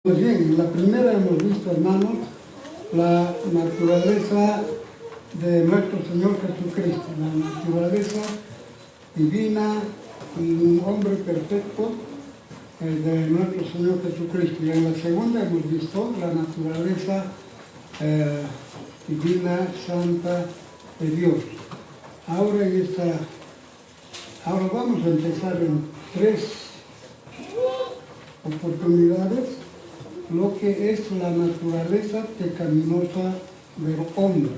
Pues bien, en la primera hemos visto, hermanos, la naturaleza de nuestro Señor Jesucristo, la naturaleza divina y un hombre perfecto de nuestro Señor Jesucristo. Y en la segunda hemos visto la naturaleza divina, santa de Dios. Ahora vamos a empezar en 3 oportunidades lo que es la naturaleza pecaminosa del hombre.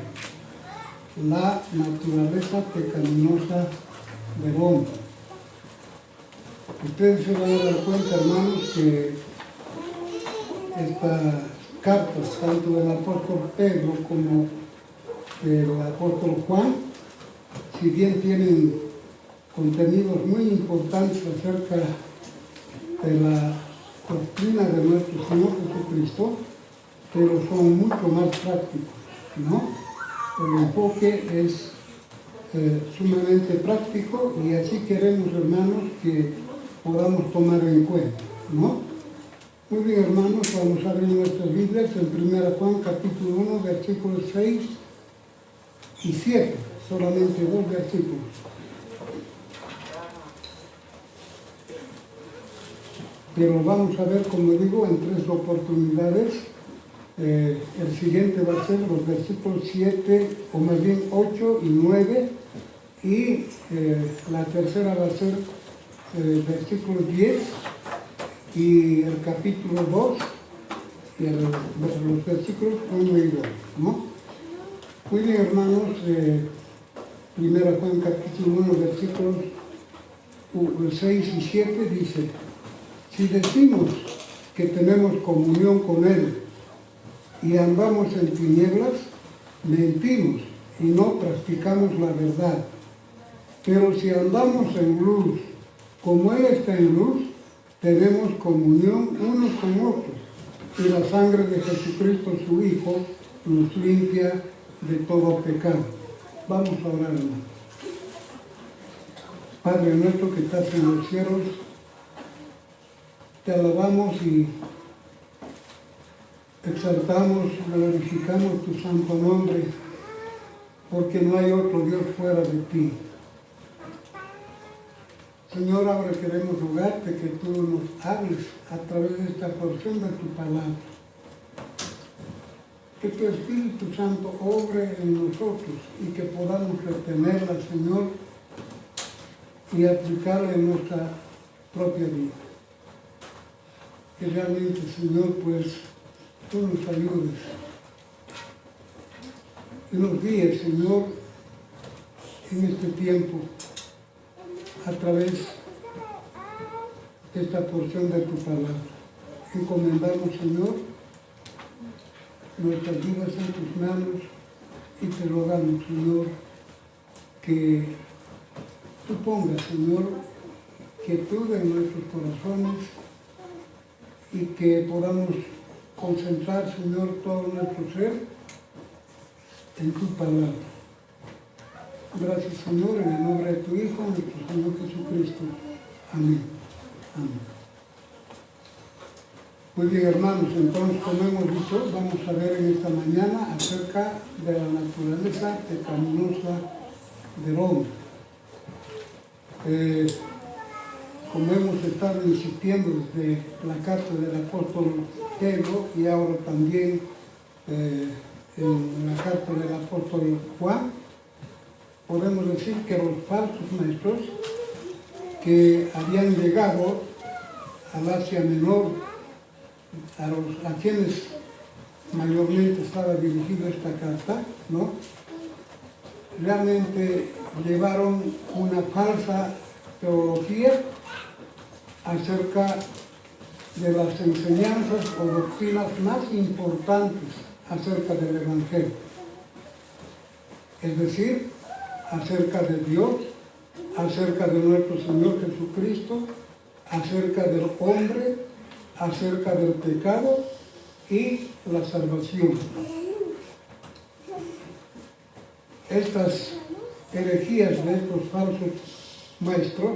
La naturaleza pecaminosa del hombre. Ustedes se van a dar cuenta, hermanos, que estas cartas, tanto del apóstol Pedro como del apóstol Juan, si bien tienen contenidos muy importantes acerca de la doctrina de nuestro Señor Jesucristo, pero son mucho más prácticos, ¿no? El enfoque es sumamente práctico y así queremos, hermanos, que podamos tomar en cuenta, ¿no? Muy bien, hermanos, vamos a abrir nuestras Biblias en 1 Juan capítulo 1, versículos 6 y 7, solamente 2 versículos. Pero vamos a ver, como digo, en 3 oportunidades. El siguiente va a ser los versículos 7, o más bien 8 y 9, y la tercera va a ser versículo 10 y el capítulo 2 y los versículos 1 y 2, ¿no? Muy bien, hermanos, 1 Juan capítulo 1, versículos 6 y 7 dice: si decimos que tenemos comunión con Él y andamos en tinieblas, mentimos y no practicamos la verdad. Pero si andamos en luz, como Él está en luz, tenemos comunión unos con otros. Y la sangre de Jesucristo, su Hijo, nos limpia de todo pecado. Vamos a orar, hermano. Padre nuestro que estás en los cielos, te alabamos y exaltamos, glorificamos tu santo nombre, porque no hay otro Dios fuera de ti. Señor, ahora queremos rogarte que tú nos hables a través de esta porción de tu palabra. Que tu Espíritu Santo obre en nosotros y que podamos retenerla, Señor, y aplicarla en nuestra propia vida. Que realmente, Señor, pues tú nos ayudes y nos guíes, Señor, en este tiempo a través de esta porción de tu palabra. Encomendamos, Señor, nuestras vidas en tus manos y te rogamos, Señor, que tú pongas, Señor, quietud en nuestros corazones y que podamos concentrar, Señor, todo nuestro ser en tu palabra. Gracias, Señor, en el nombre de tu Hijo, nuestro Señor Jesucristo. Amén. Amén. Muy bien, hermanos, entonces, como hemos dicho, vamos a ver en esta mañana acerca de la naturaleza pecaminosa del hombre. Como hemos estado insistiendo desde la carta del apóstol Pedro y ahora también en la carta del apóstol Juan, podemos decir que los falsos maestros que habían llegado al Asia Menor, a quienes mayormente estaba dirigida esta carta, ¿no? Realmente llevaron una falsa teología acerca de las enseñanzas o doctrinas más importantes acerca del Evangelio. Es decir, acerca de Dios, acerca de nuestro Señor Jesucristo, acerca del hombre, acerca del pecado y la salvación. Estas herejías de estos falsos maestros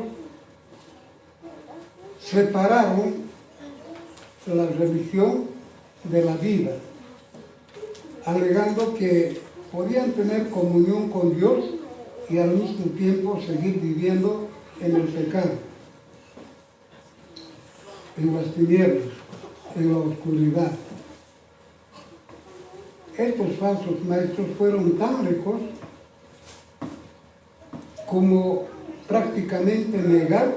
separaron la religión de la vida, alegando que podían tener comunión con Dios y al mismo tiempo seguir viviendo en el pecado, en las tinieblas, en la oscuridad. Estos falsos maestros fueron tan lejos como prácticamente negar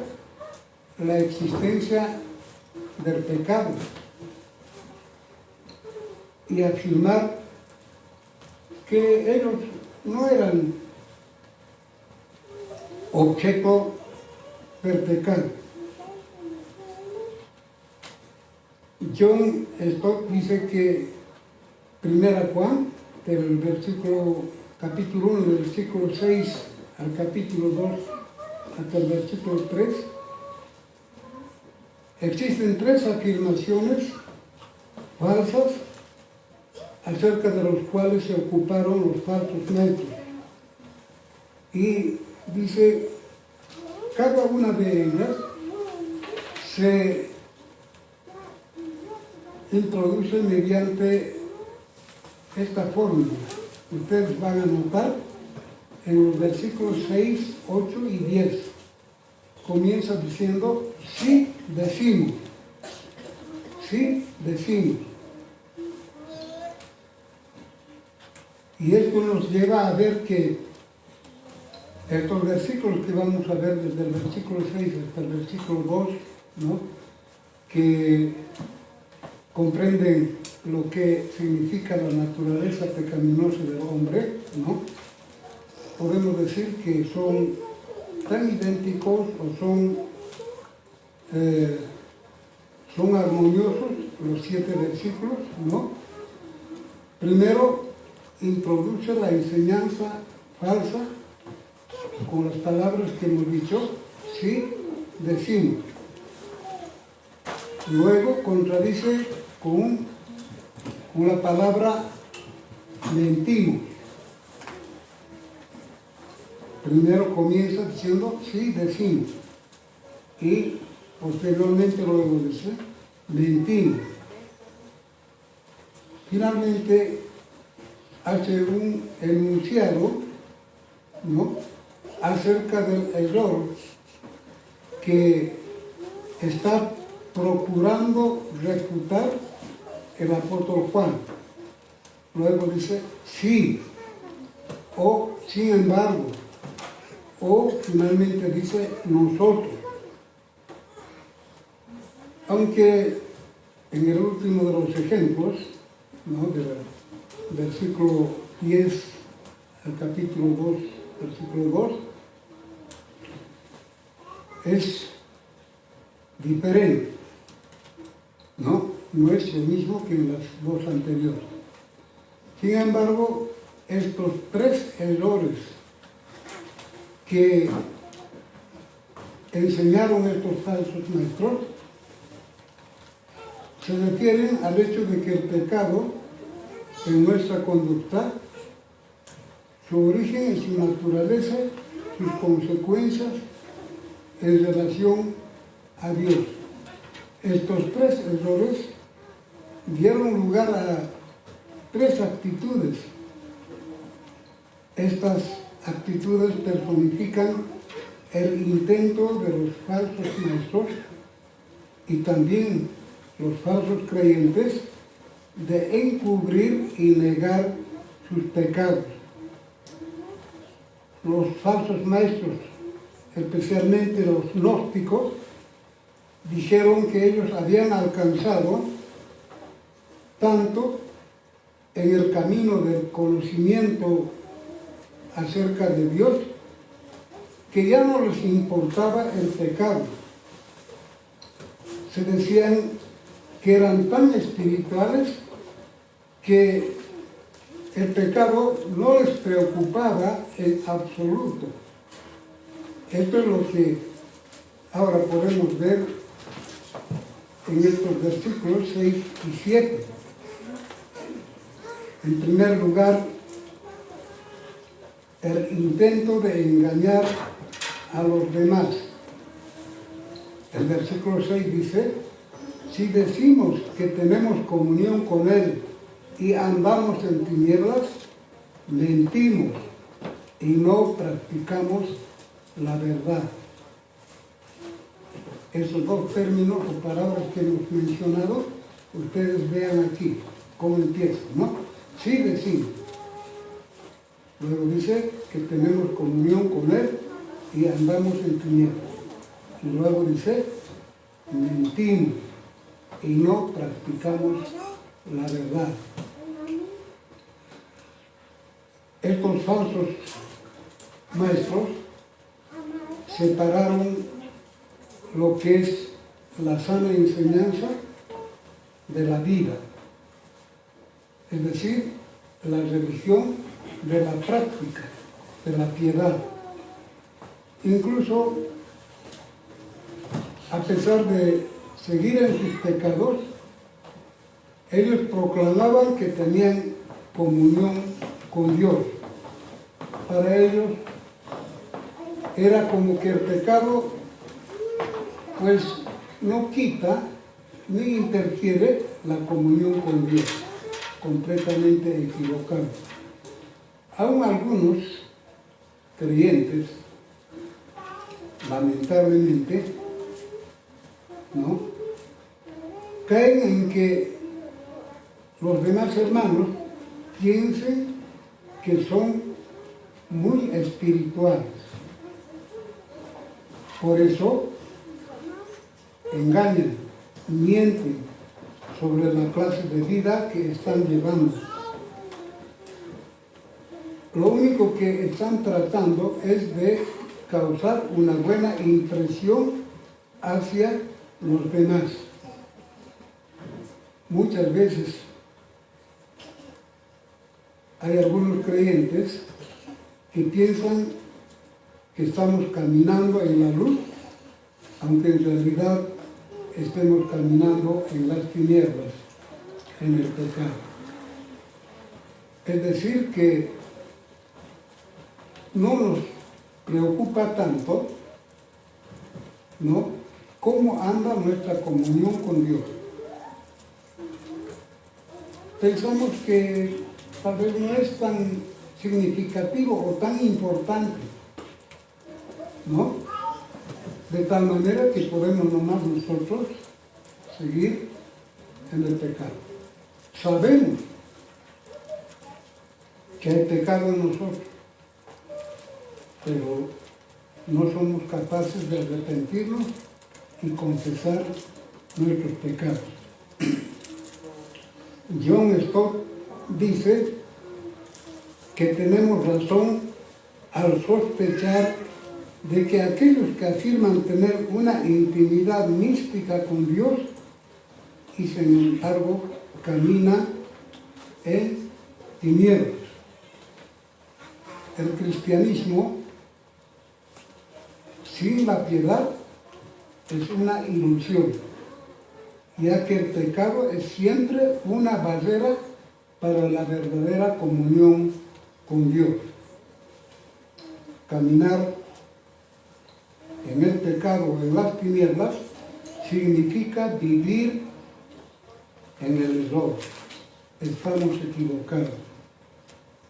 la existencia del pecado y afirmar que ellos no eran objeto del pecado. John Stott dice que 1 Juan, del capítulo 1, del versículo 6 al capítulo 2, hasta el versículo 3, existen 3 afirmaciones falsas acerca de los cuales se ocuparon los falsos maestros. Y dice, cada una de ellas se introduce mediante esta fórmula. Ustedes van a notar en los versículos 6, 8 y 10. Comienza diciendo, sí decimos, sí decimos. Y esto nos lleva a ver que estos versículos que vamos a ver desde el versículo 6 hasta el versículo 2, ¿no?, que comprenden lo que significa la naturaleza pecaminosa del hombre, ¿no?, podemos decir que son tan idénticos o son armoniosos los 7 versículos, ¿no? Primero, introduce la enseñanza falsa con las palabras que hemos dicho, sí decimos. Luego contradice con la palabra mentimos. Primero comienza diciendo sí decimos y posteriormente luego dice mentimos. Finalmente hace un enunciado, ¿no?, acerca del error que está procurando refutar el apóstol Juan. Luego dice sí, o sin embargo, o finalmente dice nosotros. Aunque en el último de los ejemplos, ¿no?, del versículo 10 al capítulo 2, versículo 2, es diferente, ¿no? No es lo mismo que en las 2 anteriores. Sin embargo, estos 3 errores que enseñaron estos falsos maestros se refieren al hecho de que el pecado en nuestra conducta, su origen y su naturaleza, sus consecuencias en relación a Dios. Estos 3 errores dieron lugar a 3 actitudes. Estas actitudes personifican el intento de los falsos maestros y también los falsos creyentes de encubrir y negar sus pecados. Los falsos maestros, especialmente los gnósticos, dijeron que ellos habían alcanzado tanto en el camino del conocimiento acerca de Dios que ya no les importaba el pecado. Se decían que eran tan espirituales que el pecado no les preocupaba en absoluto. Esto es lo que ahora podemos ver en estos versículos 6 y 7. En primer lugar, el intento de engañar a los demás. El versículo 6 dice, Si decimos que tenemos comunión con Él y andamos en tinieblas, mentimos y no practicamos la verdad. Esos dos términos o palabras que hemos mencionado, ustedes vean aquí cómo empiezan, ¿no? Si decimos. Luego dice que tenemos comunión con Él y andamos en tinieblas. Y luego dice, mentimos y no practicamos la verdad. Estos falsos maestros separaron lo que es la sana enseñanza de la vida, es decir, la religión de la práctica, de la piedad. Incluso, a pesar de seguir en sus pecados, ellos proclamaban que tenían comunión con Dios. Para ellos era como que el pecado pues no quita ni interfiere la comunión con Dios. Completamente equivocado. Aún algunos creyentes, lamentablemente, ¿no?, caen en que los demás hermanos piensen que son muy espirituales. Por eso engañan, mienten sobre la clase de vida que están llevando. Lo único que están tratando es de causar una buena impresión hacia los demás. Muchas veces hay algunos creyentes que piensan que estamos caminando en la luz, aunque en realidad estemos caminando en las tinieblas, en el pecado. Es decir, que no nos preocupa tanto, ¿no?, cómo anda nuestra comunión con Dios. Pensamos que tal vez no es tan significativo o tan importante, ¿no?, de tal manera que podemos nomás nosotros seguir en el pecado. Sabemos que hay pecado en nosotros, pero no somos capaces de arrepentirnos y confesar nuestros pecados. John Stott dice que tenemos razón al sospechar de que aquellos que afirman tener una intimidad mística con Dios y sin embargo caminan en tinieblas. El cristianismo sin la piedad es una ilusión, ya que el pecado es siempre una barrera para la verdadera comunión con Dios. Caminar en el pecado o en las tinieblas significa vivir en el error. Estamos equivocados.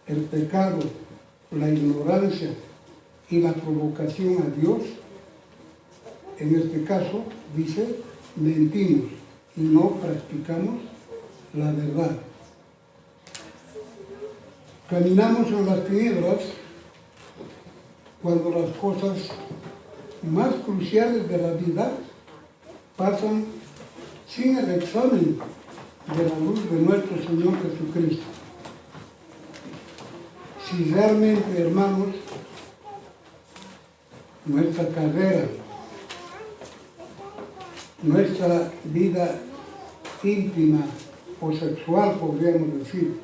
El pecado, la ignorancia y la provocación a Dios, en este caso, dice, mentimos y no practicamos la verdad. Caminamos en las tinieblas cuando las cosas más cruciales de la vida pasan sin el examen de la luz de nuestro Señor Jesucristo. Si realmente, hermanos, nuestra carrera, nuestra vida íntima o sexual, podríamos decir,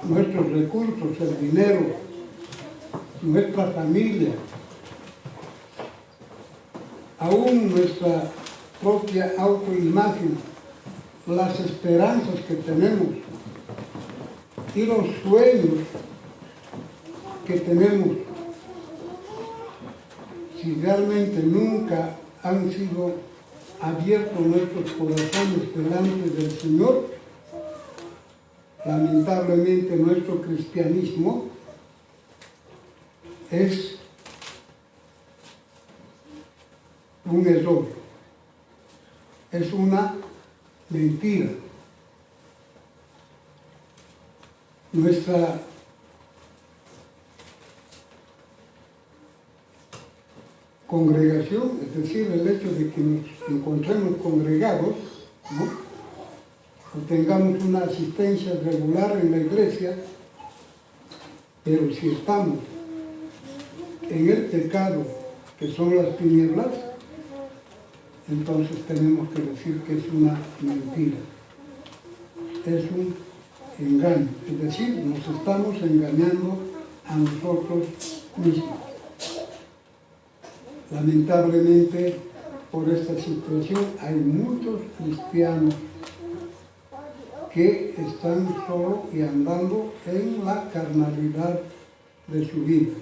nuestros recursos, el dinero, nuestra familia, aún nuestra propia autoimagen, las esperanzas que tenemos y los sueños que tenemos, si realmente nunca han sido abierto nuestros corazones delante del Señor, lamentablemente nuestro cristianismo es un error, es una mentira. Nuestra congregación, es decir, el hecho de que nos encontremos congregados, ¿no?, o tengamos una asistencia regular en la iglesia, pero si estamos en el pecado, que son las tinieblas, entonces tenemos que decir que es una mentira, es un engaño, es decir, nos estamos engañando a nosotros mismos. Lamentablemente, por esta situación hay muchos cristianos que están solo y andando en la carnalidad de su vida.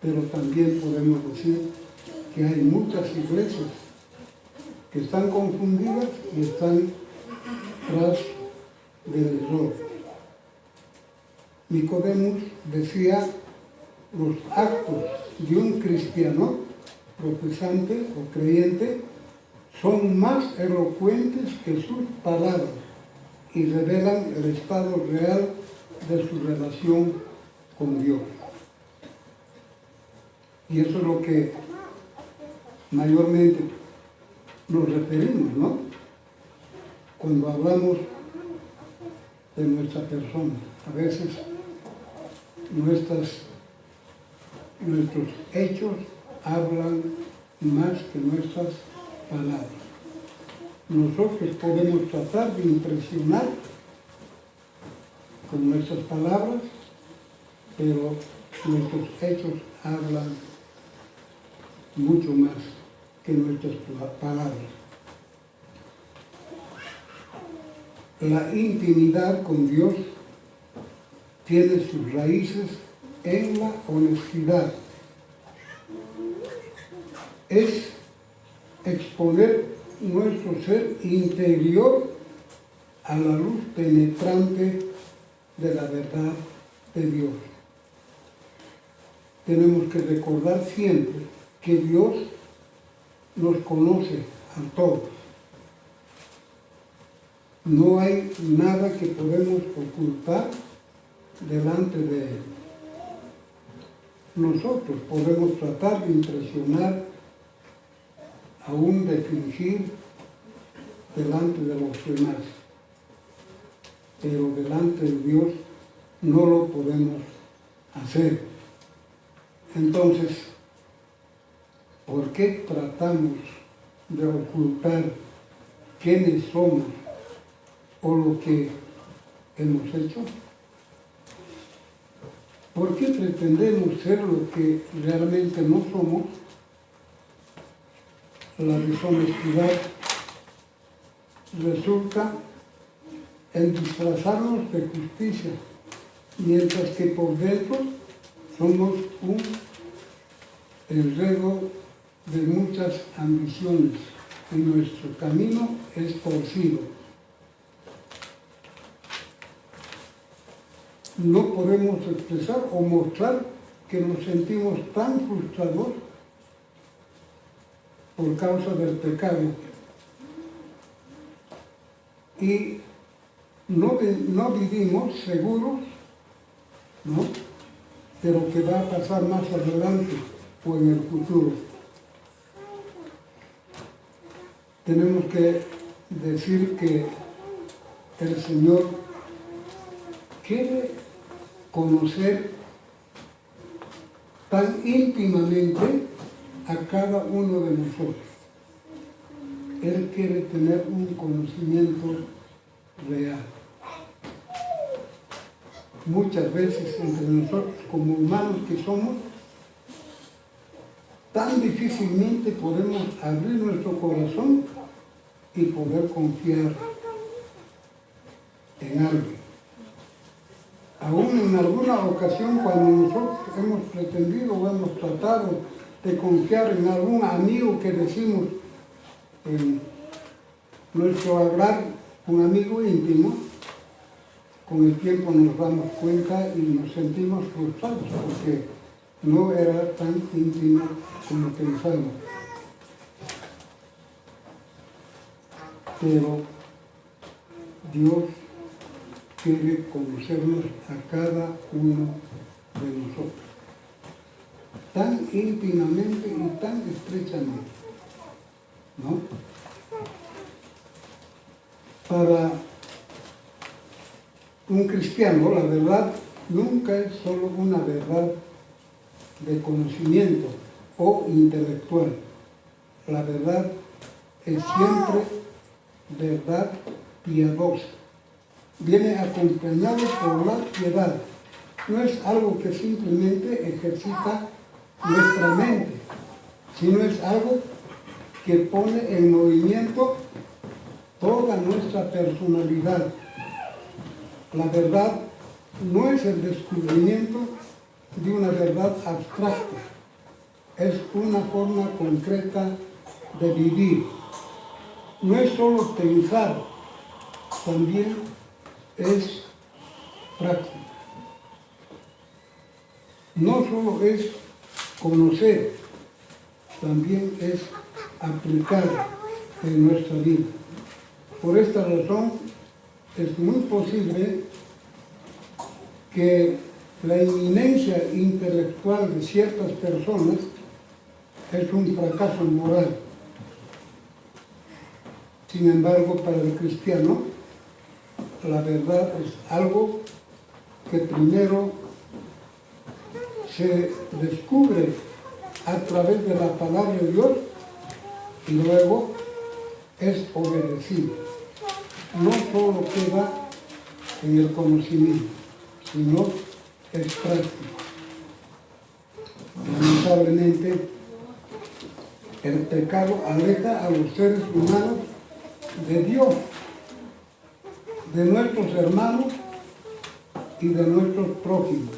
Pero también podemos decir que hay muchas iglesias que están confundidas y están tras del error. Nicodemo decía: los actos de un cristiano profesante o creyente son más elocuentes que sus palabras y revelan el estado real de su relación con Dios. Y eso es lo que mayormente nos referimos, ¿no?, cuando hablamos de nuestra persona. A veces nuestros hechos hablan más que nuestras palabras. Nosotros podemos tratar de impresionar con nuestras palabras, pero nuestros hechos hablan mucho más que nuestras palabras. La intimidad con Dios tiene sus raíces en la honestidad. Es exponer nuestro ser interior a la luz penetrante de la verdad de Dios. Tenemos que recordar siempre que Dios nos conoce a todos. No hay nada que podemos ocultar delante de Él. Nosotros podemos tratar de impresionar, aún de fingir delante de los demás, pero delante de Dios no lo podemos hacer. Entonces, ¿por qué tratamos de ocultar quiénes somos o lo que hemos hecho? ¿Por qué pretendemos ser lo que realmente no somos? La deshonestidad resulta en disfrazarnos de justicia, mientras que por dentro somos un enredo de muchas ambiciones y nuestro camino es torcido. No podemos expresar o mostrar que nos sentimos tan frustrados por causa del pecado y no vivimos seguros, ¿no?, de lo que va a pasar más adelante o en el futuro. Tenemos que decir que el Señor quiere conocer tan íntimamente a cada uno de nosotros. Él quiere tener un conocimiento real. Muchas veces entre nosotros, como humanos que somos, tan difícilmente podemos abrir nuestro corazón y poder confiar en alguien. Aún en alguna ocasión, cuando nosotros hemos pretendido o hemos tratado de confiar en algún amigo que decimos, en nuestro hablar con amigo íntimo, con el tiempo nos damos cuenta y nos sentimos frustrados porque no era tan íntimo como pensamos. Pero Dios quiere conocernos a cada uno de nosotros, tan íntimamente y tan estrechamente, ¿no? Para un cristiano, la verdad nunca es solo una verdad de conocimiento o intelectual. La verdad es siempre verdad piadosa. Viene acompañado por la piedad. No es algo que simplemente ejercita nuestra mente, sino es algo que pone en movimiento toda nuestra personalidad. La verdad no es el descubrimiento de una verdad abstracta, es una forma concreta de vivir. No es solo pensar, también es práctica. No solo es conocer, también es aplicar en nuestra vida. Por esta razón, es muy posible que la inminencia intelectual de ciertas personas es un fracaso moral. Sin embargo, para el cristiano, la verdad es algo que primero se descubre a través de la palabra de Dios y luego es obedecido. No solo queda en el conocimiento, sino es práctico. Lamentablemente, el pecado aleja a los seres humanos de Dios, de nuestros hermanos y de nuestros prójimos.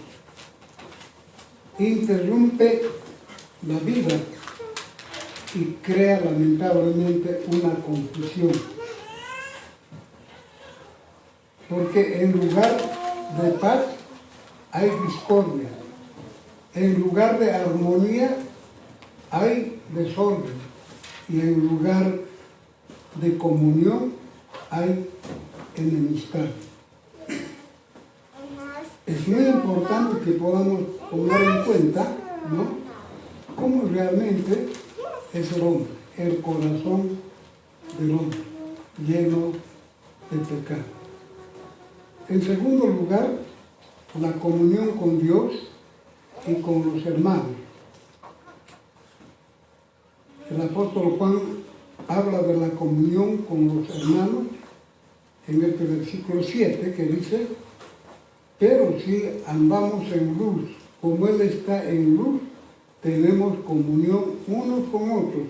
Interrumpe la vida y crea lamentablemente una confusión. Porque en lugar de paz hay discordia, en lugar de armonía hay desorden y en lugar de comunión hay enemistad. Es muy importante que podamos tomar en cuenta, ¿no?, cómo realmente es el corazón del hombre, lleno de pecado. En segundo lugar, la comunión con Dios y con los hermanos. El apóstol Juan habla de la comunión con los hermanos en este versículo 7 que dice: pero si andamos en luz, como Él está en luz, tenemos comunión unos con otros,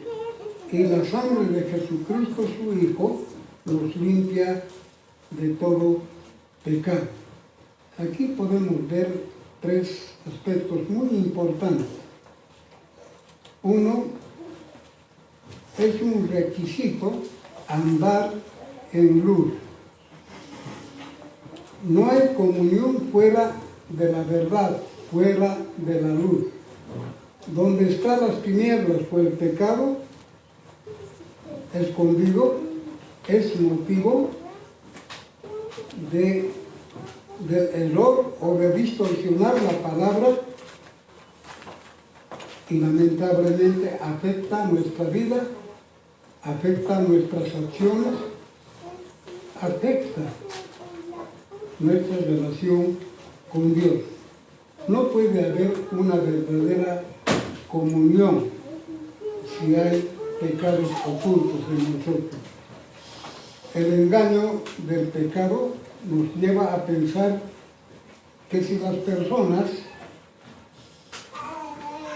y la sangre de Jesucristo, su Hijo, nos limpia de todo pecado. Aquí podemos ver tres aspectos muy importantes. Uno, es un requisito andar en luz. No hay comunión fuera de la verdad, fuera de la luz. Donde están las tinieblas o el pecado escondido, es motivo del error o de distorsionar la palabra y lamentablemente afecta nuestra vida, afecta nuestras acciones, afecta nuestra relación con Dios. No puede haber una verdadera comunión si hay pecados ocultos en nosotros. El engaño del pecado nos lleva a pensar que si las personas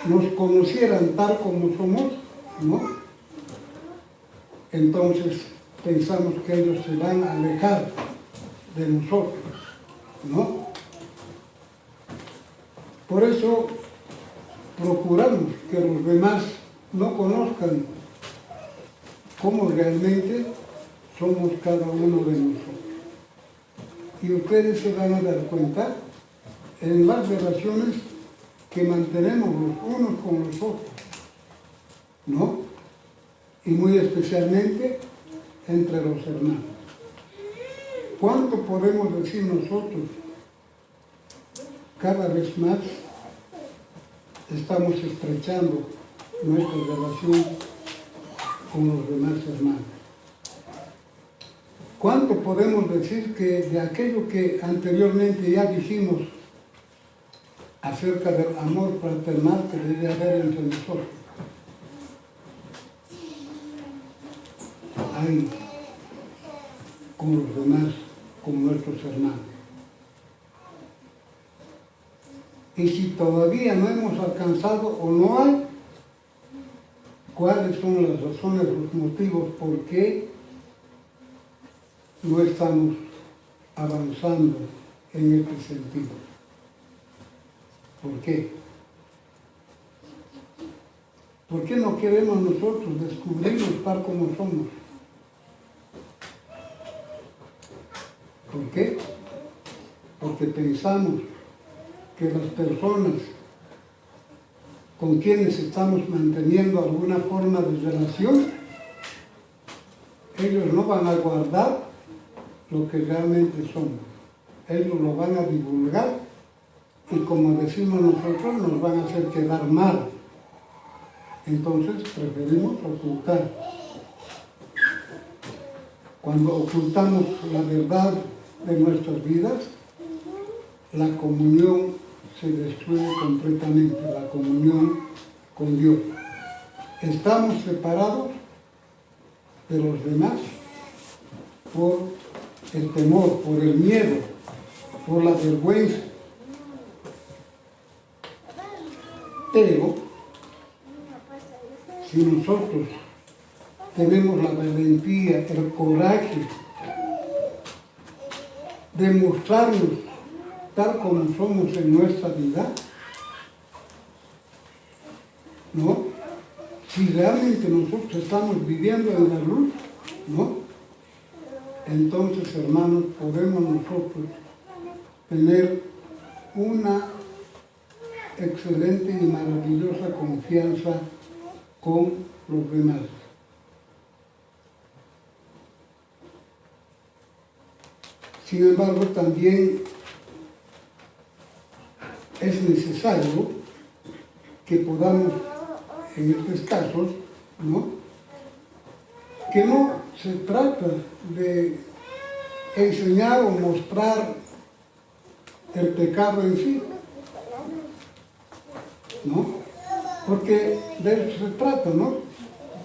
nos conocieran tal como somos, ¿no?, entonces pensamos que ellos se van a alejar de nosotros, ¿no? Por eso procuramos que los demás no conozcan cómo realmente somos cada uno de nosotros. Y ustedes se van a dar cuenta en las relaciones que mantenemos los unos con los otros, ¿no? Y muy especialmente entre los hermanos. ¿Cuánto podemos decir nosotros? Cada vez más estamos estrechando nuestra relación con los demás hermanos. ¿Cuánto podemos decir que de aquello que anteriormente ya dijimos acerca del amor fraternal que debe haber entre nosotros? Hay con los demás, con nuestros hermanos. Y si todavía no hemos alcanzado o no hay, ¿cuáles son las razones, los motivos por qué no estamos avanzando en este sentido? ¿Por qué? ¿Por qué no queremos nosotros descubrirnos tal como somos? ¿Por qué? Porque pensamos que las personas con quienes estamos manteniendo alguna forma de relación, ellos no van a guardar lo que realmente somos. Ellos lo van a divulgar y, como decimos nosotros, nos van a hacer quedar mal. Entonces preferimos ocultar. Cuando ocultamos la verdad de nuestras vidas, la comunión se destruye completamente, la comunión con Dios. Estamos separados de los demás por el temor, por el miedo, por la vergüenza. Pero si nosotros tenemos la valentía, el coraje de mostrarnos tal como somos en nuestra vida, ¿no? Si realmente nosotros estamos viviendo en la luz, ¿no? Entonces, hermanos, podemos nosotros tener una excelente y maravillosa confianza con los demás. Sin embargo, también es necesario que podamos, en estos casos, ¿no? Que no se trata de enseñar o mostrar el pecado en sí, ¿no? Porque de eso se trata, ¿no?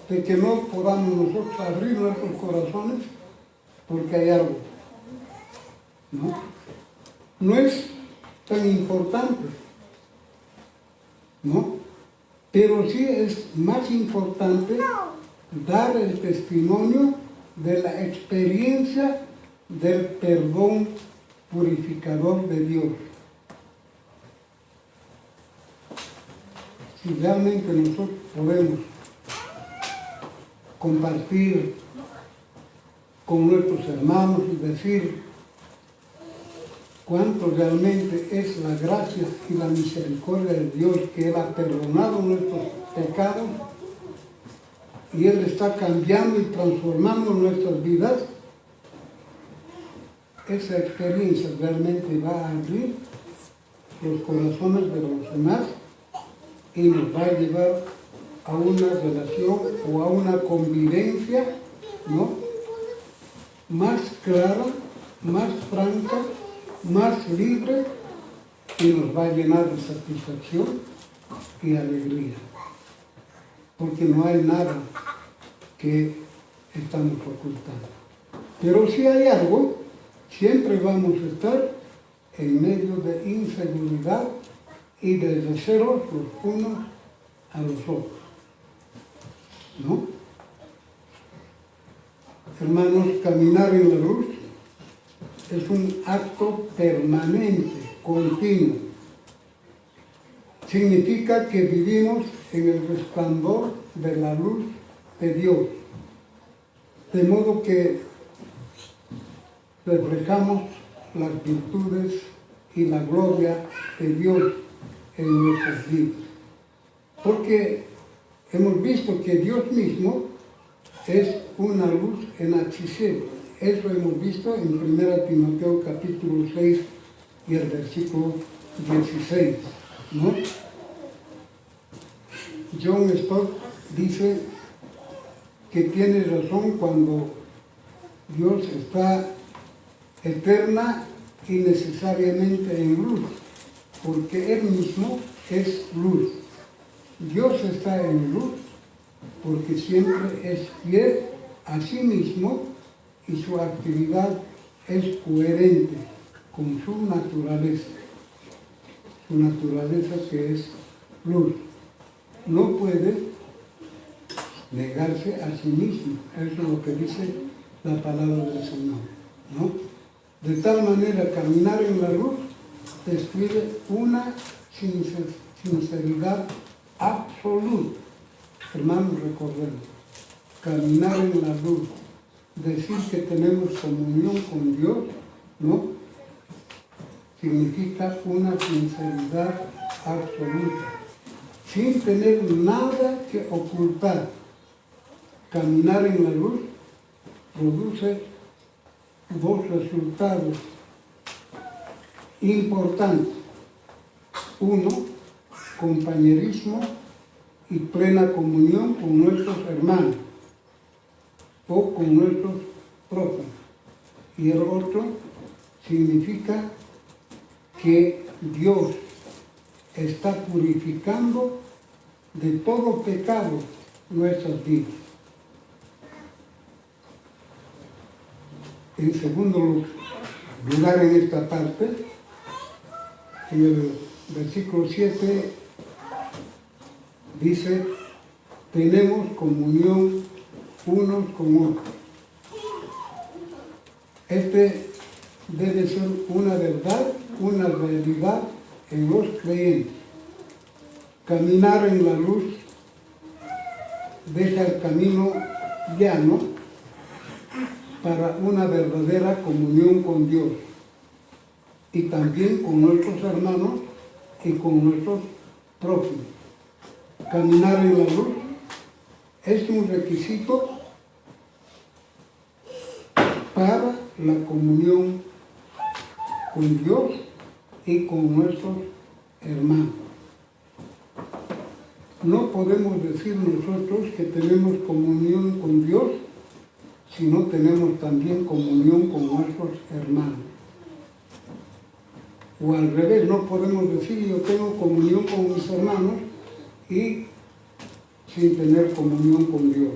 De que no podamos nosotros abrir nuestros corazones porque hay algo, ¿no? No es tan importante, ¿no? Pero sí es más importante dar el testimonio de la experiencia del perdón purificador de Dios. Si realmente nosotros podemos compartir con nuestros hermanos y decir cuánto realmente es la gracia y la misericordia de Dios, que Él ha perdonado nuestros pecados y Él está cambiando y transformando nuestras vidas, esa experiencia realmente va a abrir los corazones de los demás y nos va a llevar a una relación o a una convivencia, ¿no? Más clara, más franca, más libre, y nos va a llenar de satisfacción y alegría. Porque no hay nada que estamos ocultando. Pero si hay algo, siempre vamos a estar en medio de inseguridad y de celos los unos a los otros, ¿no? Hermanos, caminar en la luz es un acto permanente, continuo. Significa que vivimos en el resplandor de la luz de Dios. de modo que reflejamos las virtudes y la gloria de Dios en nuestras vidas. Porque hemos visto que Dios mismo es una luz inaccesible. Eso hemos visto en 1 Timoteo capítulo 6 y el versículo 16, ¿no? John Stott dice que tiene razón cuando Dios está eterna y necesariamente en luz, porque Él mismo es luz. Dios está en luz porque siempre es fiel a sí mismo y su actividad es coherente con su naturaleza que es luz. No puede negarse a sí mismo, eso es lo que dice la palabra del Señor, ¿no? De tal manera, caminar en la luz describe una sinceridad absoluta. Hermanos, recordemos, caminar en la luz, decir que tenemos comunión con Dios, ¿no? Significa una sinceridad absoluta, sin tener nada que ocultar. Caminar en la luz produce dos resultados importantes. Uno, compañerismo y plena comunión con nuestros hermanos o con nuestros prójimos. Y el otro significa que Dios está purificando de todo pecado nuestras vidas. En segundo lugar, en esta parte, en el versículo 7, dice, tenemos comunión unos con otros. Este debe ser una verdad, una realidad en los creyentes. Caminar en la luz deja el camino llano para una verdadera comunión con Dios y también con nuestros hermanos y con nuestros prójimos. Caminar en la luz es un requisito para la comunión con Dios y con nuestros hermanos. No podemos decir nosotros que tenemos comunión con Dios si no tenemos también comunión con nuestros hermanos. O al revés, no podemos decir yo tengo comunión con mis hermanos y sin tener comunión con Dios,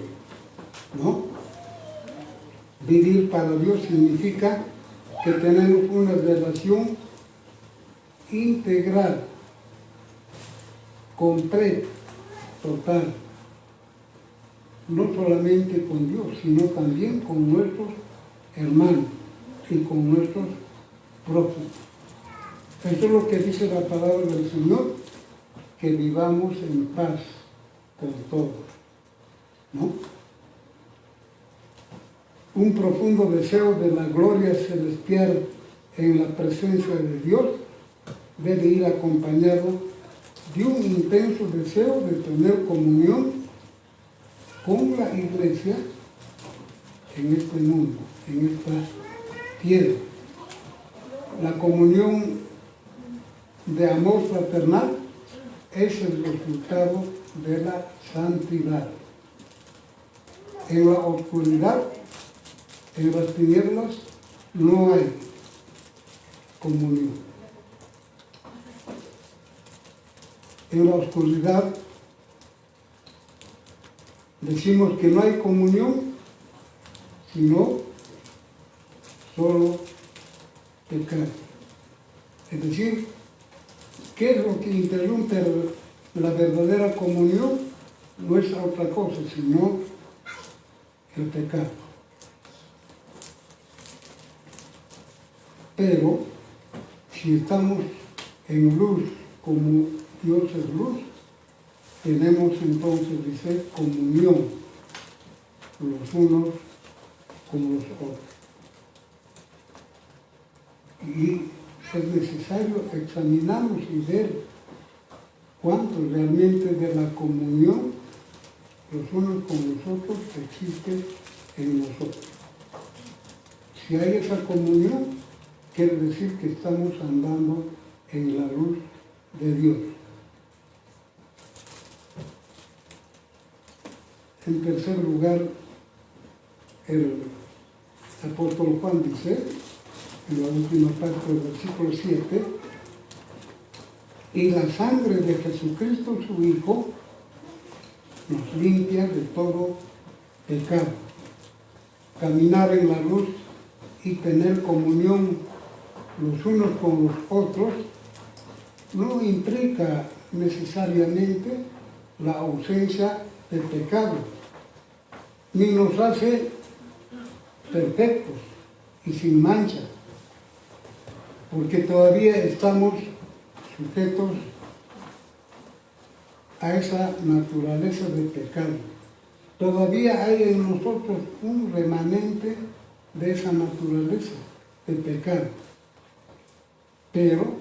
¿no? Vivir para Dios significa que tenemos una relación integral, completa, total, no solamente con Dios, sino también con nuestros hermanos y con nuestros prójimos. Eso es lo que dice la palabra del Señor, que vivamos en paz con todos, ¿no? Un profundo deseo de la gloria celestial en la presencia de Dios debe ir acompañado de un intenso deseo de tener comunión con la iglesia en este mundo, en esta tierra. La comunión de amor fraternal es el resultado de la santidad. En la oscuridad, en las tinieblas, no hay comunión. En la oscuridad decimos que no hay comunión, sino solo pecado. Es decir, ¿qué es lo que interrumpe la verdadera comunión? No es otra cosa, sino el pecado. Pero, si estamos en luz como Dios es luz, tenemos entonces, dice, comunión los unos como los otros. Y es necesario examinarnos y ver cuánto realmente de la comunión los unos con los otros existe en nosotros. Si hay esa comunión, quiere decir que estamos andando en la luz de Dios. En tercer lugar, el apóstol Juan dice, en la última parte del versículo 7, y la sangre de Jesucristo, su Hijo, nos limpia de todo pecado. Caminar en la luz y tener comunión los unos con los otros no implica necesariamente la ausencia de pecado, ni nos hace perfectos y sin mancha, porque todavía estamos sujetos a esa naturaleza de pecado. Todavía hay en nosotros un remanente de esa naturaleza de pecado. Pero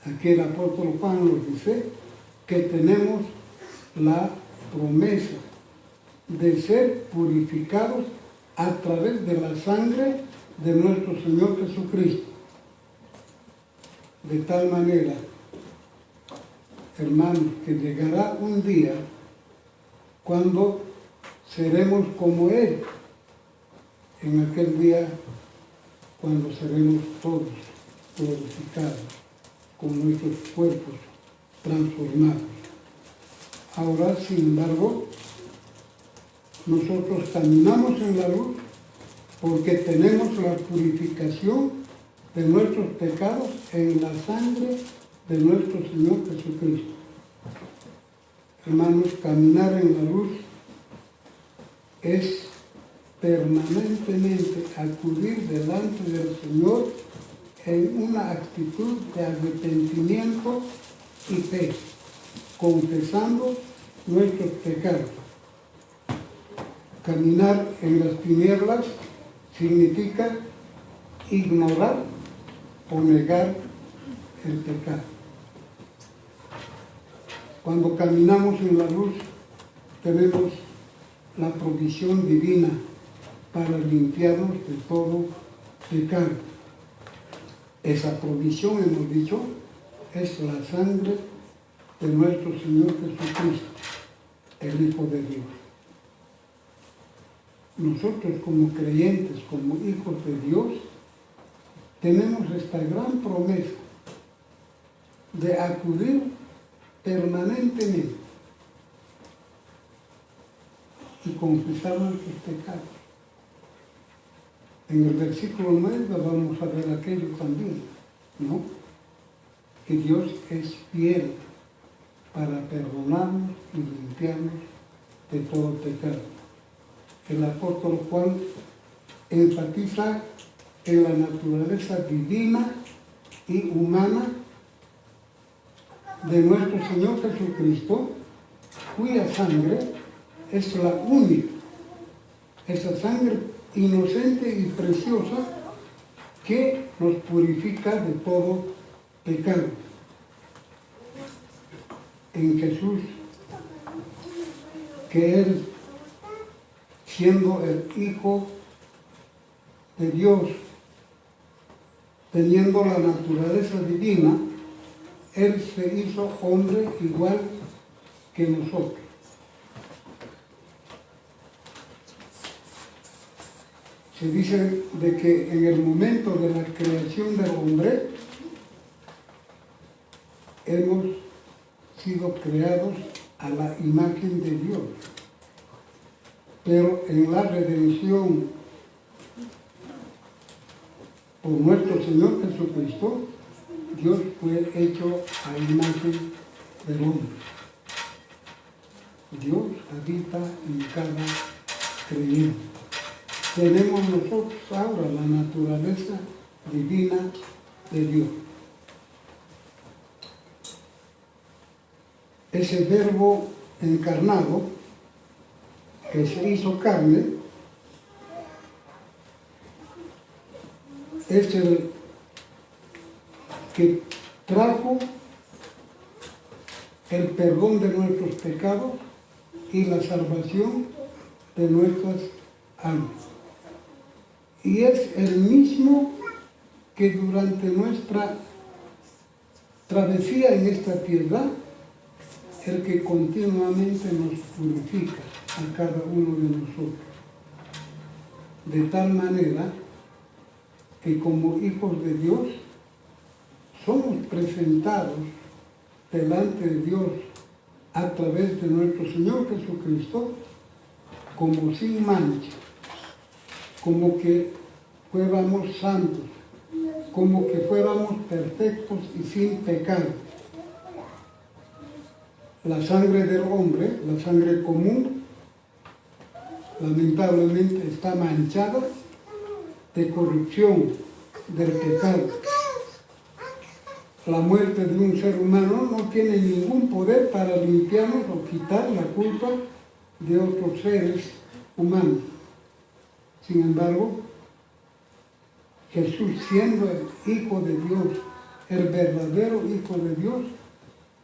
aquí el apóstol Juan nos dice que tenemos la promesa de ser purificados a través de la sangre de nuestro Señor Jesucristo. De tal manera, hermanos, que llegará un día cuando seremos como Él, en aquel día cuando seremos todos glorificados, con nuestros cuerpos transformados. Ahora, sin embargo, nosotros caminamos en la luz porque tenemos la purificación de nuestros pecados en la sangre de nuestro Señor Jesucristo. Hermanos, caminar en la luz es permanentemente acudir delante del Señor en una actitud de arrepentimiento y fe, confesando nuestros pecados. Caminar en las tinieblas significa ignorar o negar el pecado. Cuando caminamos en la luz, tenemos la provisión divina para limpiarnos de todo pecado. Esa provisión, hemos dicho, es la sangre de nuestro Señor Jesucristo, el Hijo de Dios. Nosotros como creyentes, como hijos de Dios, tenemos esta gran promesa de acudir permanentemente y confesar nuestros pecados. En el versículo 9 vamos a ver aquello también, ¿no? Que Dios es fiel para perdonarnos y limpiarnos de todo pecado. El apóstol Juan enfatiza en la naturaleza divina y humana de nuestro Señor Jesucristo, cuya sangre es la única, esa sangre inocente y preciosa que nos purifica de todo pecado. En Jesús, que Él, siendo el Hijo de Dios, teniendo la naturaleza divina, Él se hizo hombre igual que nosotros. Se dice de que en el momento de la creación del hombre hemos sido creados a la imagen de Dios. Pero en la redención por nuestro Señor Jesucristo, Dios fue hecho a imagen del hombre. Dios habita en cada creyente. Tenemos nosotros ahora la naturaleza divina de Dios. Ese verbo encarnado que se hizo carne es el que trajo el perdón de nuestros pecados y la salvación de nuestras almas. Y es el mismo que durante nuestra travesía en esta tierra, el que continuamente nos purifica a cada uno de nosotros. De tal manera que como hijos de Dios somos presentados delante de Dios a través de nuestro Señor Jesucristo como sin mancha, como que fuéramos santos, como que fuéramos perfectos y sin pecado. La sangre del hombre, la sangre común, lamentablemente está manchada de corrupción, del pecado. La muerte de un ser humano no tiene ningún poder para limpiarnos o quitar la culpa de otros seres humanos. Sin embargo, Jesús, siendo el Hijo de Dios, el verdadero Hijo de Dios,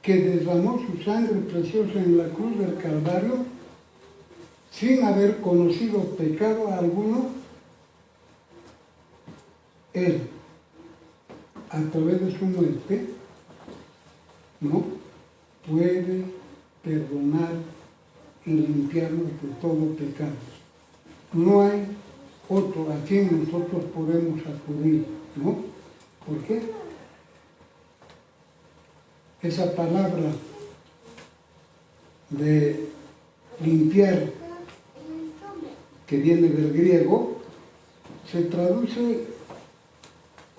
que derramó su sangre preciosa en la cruz del Calvario, sin haber conocido pecado alguno, Él, a través de su muerte, no puede perdonar y limpiarnos de todo pecado. No hay otro a quien nosotros podemos acudir, ¿no? ¿Por qué? Esa palabra de limpiar, que viene del griego, se traduce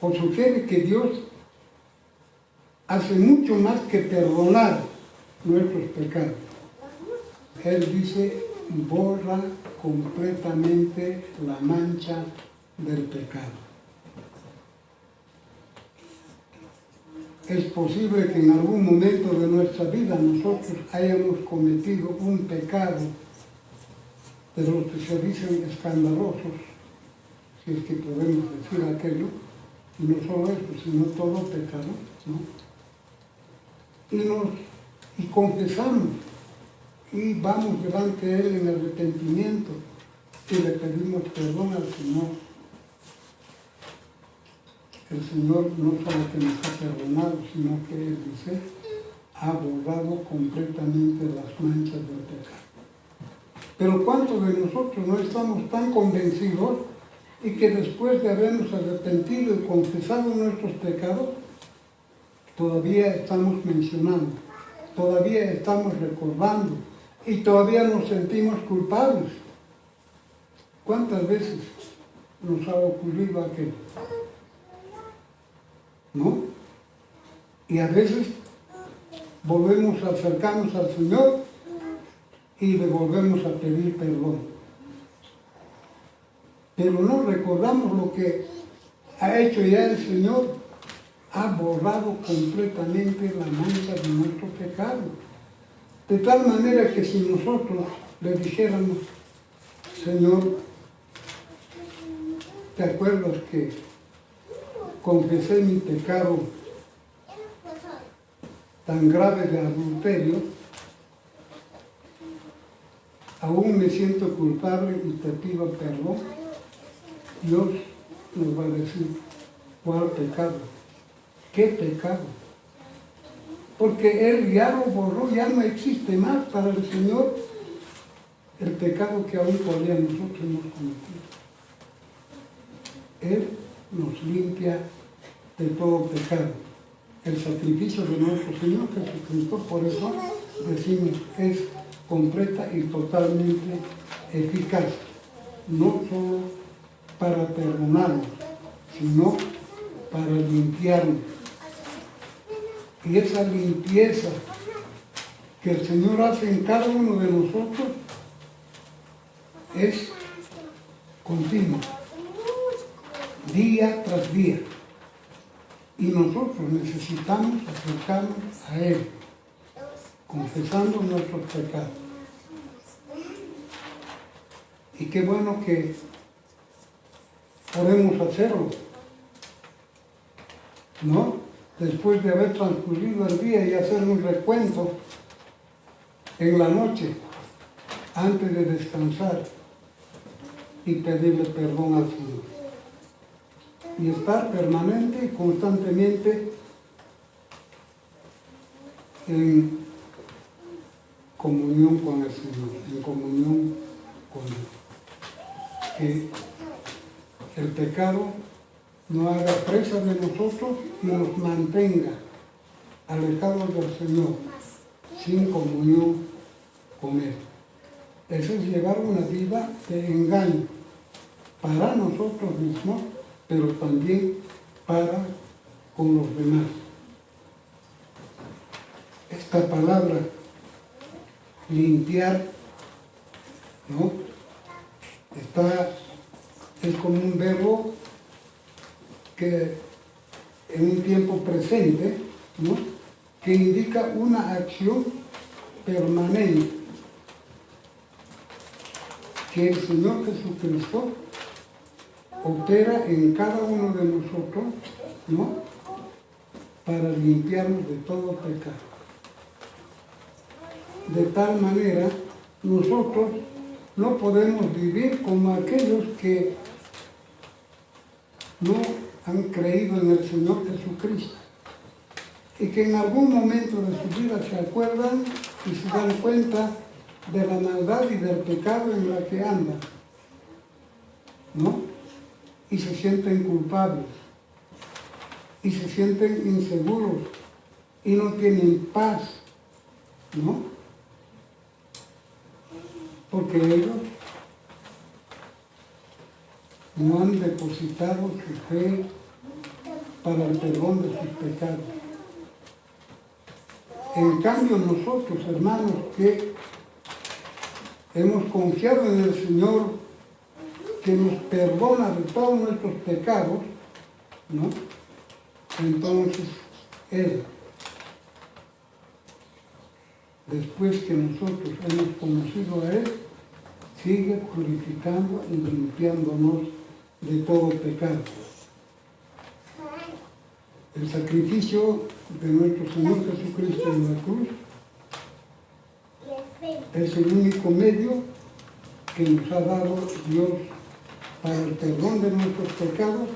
o sugiere que Dios hace mucho más que perdonar nuestros pecados. Él dice, borra completamente la mancha del pecado. Es posible que en algún momento de nuestra vida nosotros hayamos cometido un pecado de los que se dicen escandalosos, si es que podemos decir aquello, y no solo eso, sino todo pecado, ¿no? Y confesamos, y vamos delante de Él en arrepentimiento, y le pedimos perdón al Señor. El Señor no solo que nos ha perdonado, sino que Él dice, ha borrado completamente las manchas del pecado. Pero ¿cuántos de nosotros no estamos tan convencidos y que después de habernos arrepentido y confesado nuestros pecados, todavía estamos mencionando, todavía estamos recordando y todavía nos sentimos culpables? ¿Cuántas veces nos ha ocurrido aquello? ¿No? Y a veces volvemos a acercarnos al Señor y le volvemos a pedir perdón. Pero no recordamos lo que ha hecho ya el Señor. Ha borrado completamente la mancha de nuestro pecado. De tal manera que si nosotros le dijéramos, Señor, ¿te acuerdas que confesé mi pecado tan grave de adulterio? Aún me siento culpable y te pido perdón. Dios nos va a decir, ¿cuál pecado? ¿Qué pecado? Porque Él ya lo borró, ya no existe más para el Señor el pecado que aún todavía nosotros hemos cometido. Él nos limpia de todo pecado. El sacrificio de nuestro Señor Jesucristo, por eso decimos, es completa y totalmente eficaz, no solo para perdonarnos, sino para limpiarnos. Y esa limpieza que el Señor hace en cada uno de nosotros es continua, día tras día. Y nosotros necesitamos acercarnos a Él, confesando nuestros pecados. Y qué bueno que podemos hacerlo, ¿no? Después de haber transcurrido el día y hacer un recuento en la noche, antes de descansar y pedirle perdón al Señor. Y estar permanente y constantemente en comunión con el Señor, en comunión con Él. Que el pecado no haga presa de nosotros y nos mantenga alejados del Señor, sin comunión con Él. Eso es llevar una vida de engaño para nosotros mismos, pero también para con los demás. Esta palabra, limpiar, ¿no? Es como un verbo que en un tiempo presente, ¿no? Que indica una acción permanente que el Señor Jesucristo opera en cada uno de nosotros, ¿no? Para limpiarnos de todo pecado. De tal manera, nosotros no podemos vivir como aquellos que no han creído en el Señor Jesucristo y que en algún momento de su vida se acuerdan y se dan cuenta de la maldad y del pecado en la que andan, ¿no? Y se sienten culpables y se sienten inseguros y no tienen paz, ¿no? Porque ellos no han depositado su fe para el perdón de sus pecados. En cambio nosotros, hermanos, que hemos confiado en el Señor, que nos perdona de todos nuestros pecados, ¿no? Entonces, Él, después que nosotros hemos conocido a Él, sigue purificando y limpiándonos de todo pecado. El sacrificio de nuestro Señor Jesucristo en la cruz es el único medio que nos ha dado Dios para el perdón de nuestros pecados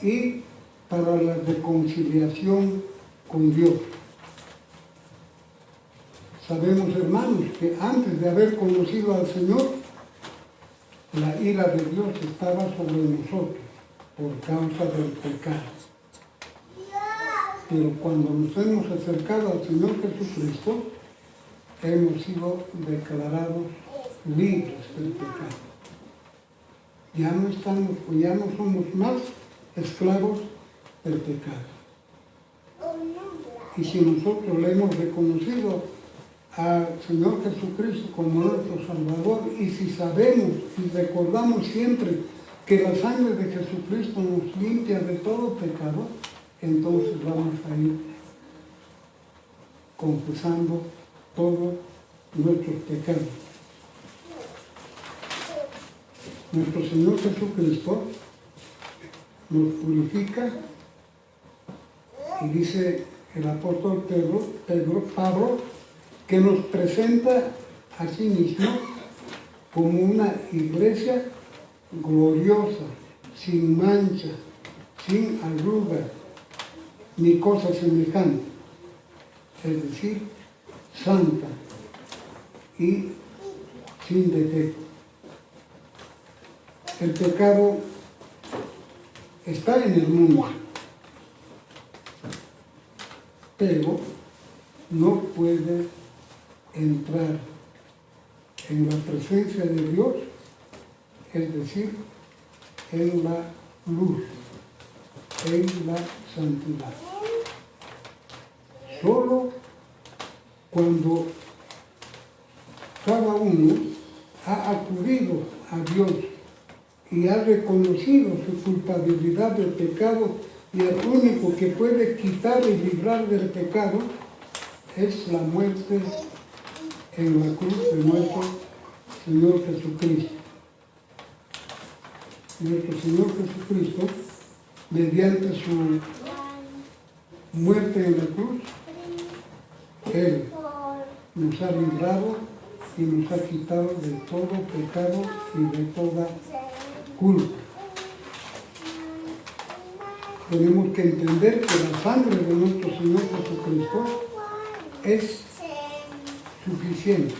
y para la reconciliación con Dios. Sabemos, hermanos, que antes de haber conocido al Señor, la ira de Dios estaba sobre nosotros por causa del pecado. Pero cuando nos hemos acercado al Señor Jesucristo, hemos sido declarados libres del pecado. Ya no somos más esclavos del pecado. Y si nosotros le hemos reconocido al Señor Jesucristo como nuestro Salvador, y si sabemos y recordamos siempre que la sangre de Jesucristo nos limpia de todo pecado, entonces vamos a ir confesando todos nuestros pecados. Nuestro Señor Jesucristo nos purifica y dice el apóstol Pablo, que nos presenta a sí mismo como una iglesia gloriosa, sin mancha, sin arruga, ni cosa semejante, es decir, santa y sin defecto. El pecado está en el mundo, pero no puede entrar en la presencia de Dios, es decir, en la luz, en la santidad. Solo cuando cada uno ha acudido a Dios y ha reconocido su culpabilidad del pecado, y el único que puede quitar y librar del pecado es la muerte en la cruz de nuestro Señor Jesucristo. Nuestro Señor Jesucristo, mediante su muerte en la cruz, Él nos ha librado y nos ha quitado de todo pecado y de toda culpa. Tenemos que entender que la sangre de nuestro Señor Jesucristo es suficiente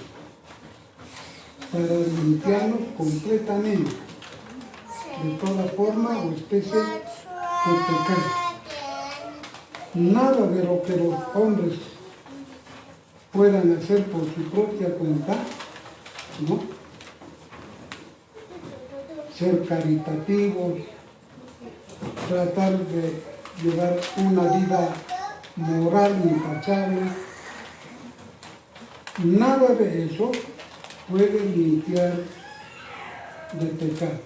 para limpiarnos completamente de toda forma o especie de pecado. Nada de lo que los hombres puedan hacer por su propia cuenta, ¿no? Ser caritativos, tratar de llevar una vida moral intachable, nada de eso puede limpiar de pecado.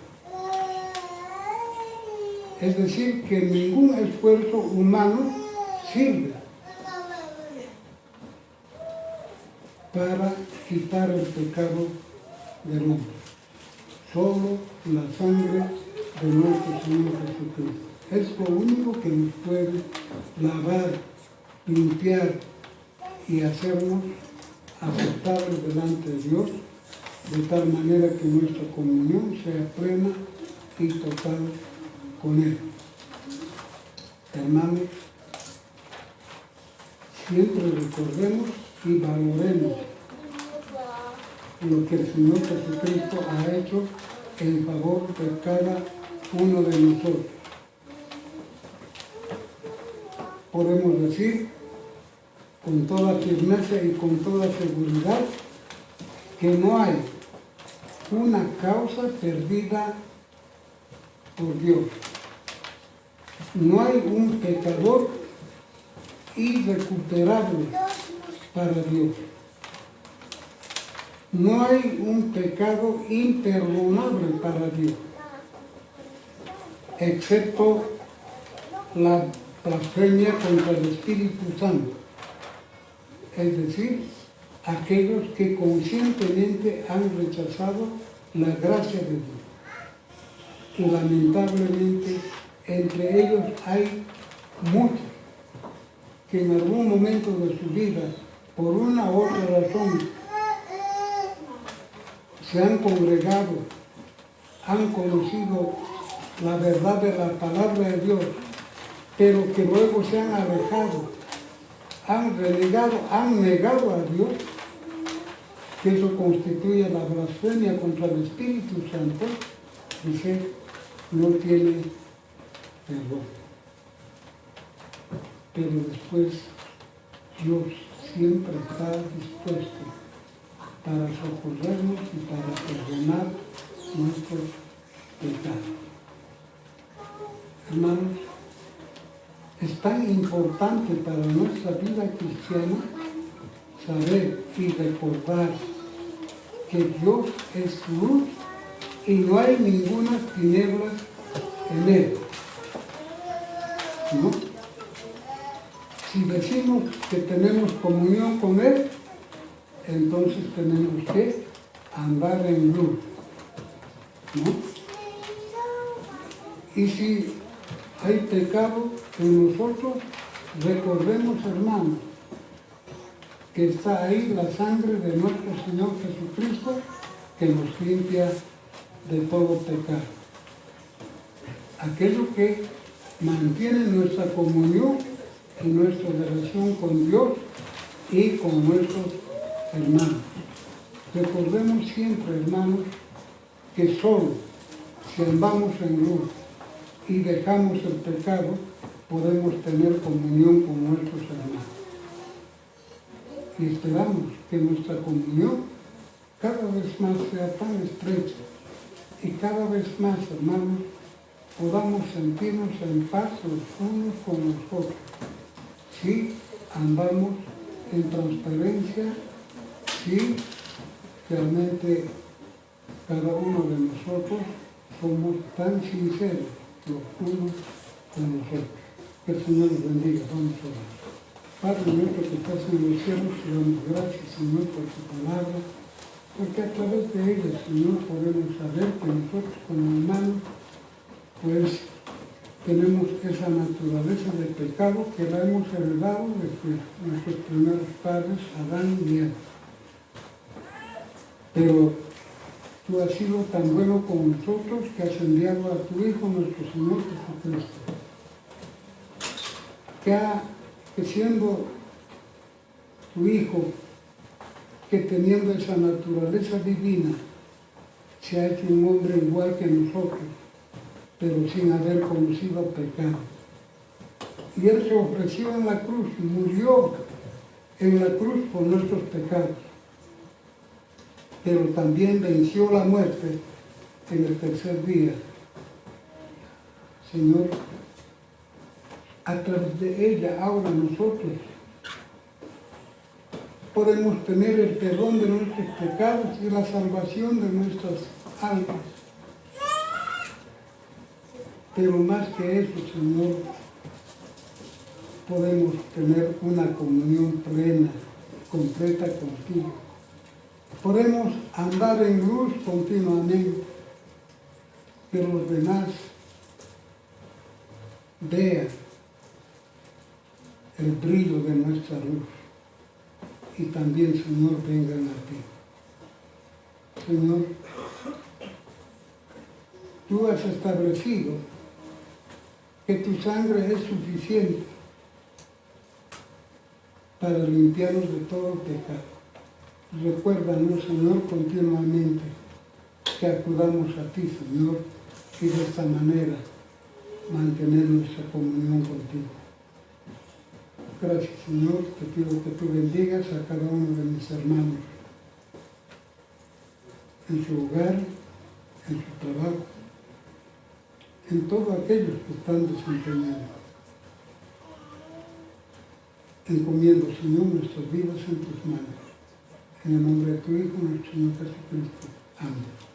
Es decir, que ningún esfuerzo humano sirve para quitar el pecado del hombre. Solo la sangre de nuestro Señor Jesucristo. Es lo único que nos puede lavar, limpiar y hacernos aceptables delante de Dios, de tal manera que nuestra comunión sea plena y total con Él. Hermanos, siempre recordemos y valoremos lo que el Señor Jesucristo ha hecho en favor de cada uno de nosotros. Podemos decir con toda firmeza y con toda seguridad que no hay una causa perdida por Dios. No hay un pecador irrecuperable para Dios. No hay un pecado imperdonable para Dios, excepto la blasfemia contra el Espíritu Santo, es decir, aquellos que conscientemente han rechazado la gracia de Dios. Y lamentablemente entre ellos hay muchos que en algún momento de su vida, por una u otra razón, se han congregado, han conocido la verdad de la palabra de Dios, pero que luego se han alejado, han renegado, han negado a Dios, que eso constituye la blasfemia contra el Espíritu Santo, dice, no tiene perdón. Pero después Dios siempre está dispuesto para socorrernos y para perdonar nuestros pecados. Hermanos, es tan importante para nuestra vida cristiana saber y recordar que Dios es luz y no hay ninguna tinieblas en Él. ¿No? Si decimos que tenemos comunión con Él, entonces tenemos que andar en luz, ¿no? Y si hay pecado en nosotros, recordemos, hermanos, que está ahí la sangre de nuestro Señor Jesucristo que nos limpia de todo pecado. Aquello que mantiene nuestra comunión y nuestra relación con Dios y con nuestros hermanos. Recordemos siempre, hermanos, que solo si andamos en luz y dejamos el pecado, podemos tener comunión con nuestros hermanos. Y esperamos que nuestra comunión cada vez más sea tan estrecha y cada vez más, hermanos, podamos sentirnos en paz los unos con los otros. Si andamos en transparencia, si realmente cada uno de nosotros somos tan sinceros los unos con los otros. Que el Señor nos bendiga. Vamos a orar. Padre nuestro que estás en los cielos, te damos gracias, Señor, por tu palabra, porque a través de ella, Señor, podemos saber que nosotros como hermanos, pues tenemos esa naturaleza de pecado que la hemos heredado de nuestros primeros padres, Adán y Eva. Pero tú has sido tan bueno con nosotros que has enviado a tu Hijo, nuestro Señor Jesucristo, que siendo tu Hijo, que teniendo esa naturaleza divina, se ha hecho un hombre igual que nosotros, pero sin haber conocido pecado. Y Él se ofreció en la cruz y murió en la cruz por nuestros pecados, pero también venció la muerte en el tercer día. Señor, a través de ella ahora nosotros podemos tener el perdón de nuestros pecados y la salvación de nuestras almas. Pero más que eso, Señor, podemos tener una comunión plena, completa contigo. Podemos andar en luz continuamente, que los demás vean el brillo de nuestra luz y también, Señor, vengan a ti. Señor, tú has establecido que tu sangre es suficiente para limpiarnos de todo pecado. Recuérdanos, Señor, continuamente que acudamos a ti, Señor, y de esta manera mantener nuestra comunión contigo. Gracias, Señor, te pido que tú bendigas a cada uno de mis hermanos en su hogar, en su trabajo, en todos aquellos que están desempeñando. Encomiendo, Señor, nuestras vidas en tus manos. En el nombre de tu Hijo, nuestro Señor Jesucristo. Amén.